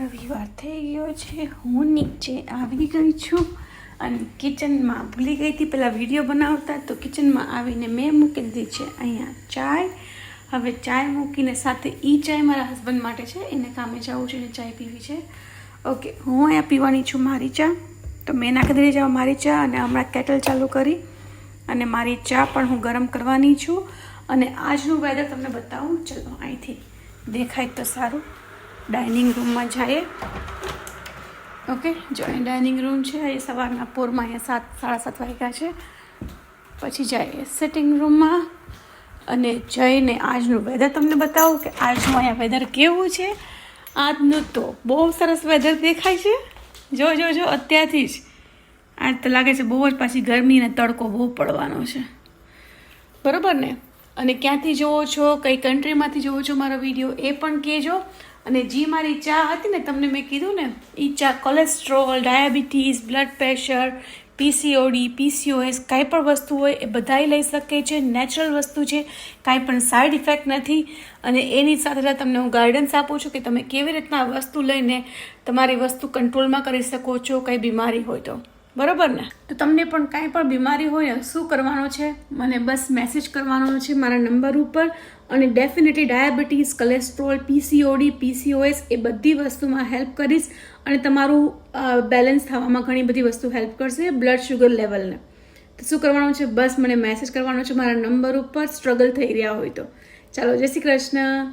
રવિવાર થઈ ગયો છે, હું નીચે આવી ગઈ છું અને કિચનમાં ભૂલી ગઈ હતી પહેલાં વિડીયો બનાવતા, તો કિચનમાં આવીને મેં મૂકી દીધી છે અહીંયા ચાય. હવે ચાય મૂકીને સાથે ચાય મારા હસબન્ડ માટે છે, એને કામે જવું છે ને ચાય પીવી છે. ઓકે, હું અહીંયા પીવાની છું મારી ચા, તો મેં નાખી દીધી છે મારી ચા અને હમણાં કેટલ ચાલુ કરી અને મારી ચા પણ હું ગરમ કરવાની છું. અને આજનું વેધર તમને બતાવું, ચલો અહીંથી દેખાય તો સારું. ડાઇનિંગ રૂમમાં જઈએ. ઓકે, જો અહીં ડાઇનિંગ રૂમ છે, એ સવારના પોરમાં અહીંયા 7:30 વાગ્યા છે. પછી જઈએ સિટિંગ રૂમમાં અને જઈને આજનું વેધર તમને બતાવું કે આજનું અહીંયા વેધર કેવું છે. આજનું તો બહુ સરસ વેધર દેખાય છે. જો જો જો અત્યારથી જ આજ તો લાગે છે બહુ જ પાછી ગરમી અને તડકો બહુ પડવાનો છે, બરાબર ને? અને ક્યાંથી જોવો છો, કઈ કન્ટ્રીમાંથી જોવો છો મારો વિડીયો એ પણ કહેજો. અને જે મારી ચા હતી ને, તમને મેં કીધું ને, એ ચા cholesterol, diabetes, blood pressure, PCOD, PCOS કાંઈ પણ વસ્તુ હોય એ બધાય લઈ શકે છે. નેચરલ વસ્તુ છે, કાંઈ પણ સાઈડ ઇફેક્ટ નથી. અને એની સાથે સાથે તમને હું ગાઈડન્સ આપું છું કે તમે કેવી રીતના આ વસ્તુ લઈને તમારી વસ્તુ કંટ્રોલમાં કરી શકો છો, કંઈ બીમારી હોય તો, બરાબર ને? તો તમને પણ કાંઈ પણ બીમારી હોય ને, શું કરવાનું છે, મને બસ મેસેજ કરવાનો છે મારા નંબર ઉપર. અને definitely diabetes, cholesterol, PCOD, PCOS એ બધી વસ્તુમાં હેલ્પ કરીશ. અને તમારું બેલેન્સ થવામાં ઘણી બધી વસ્તુ હેલ્પ કરશે, બ્લડ શુગર લેવલને. તો શું કરવાનું છે, બસ મને મેસેજ કરવાનો છે મારા નંબર ઉપર, સ્ટ્રગલ થઈ રહ્યા હોય તો. ચાલો, જય શ્રી કૃષ્ણ.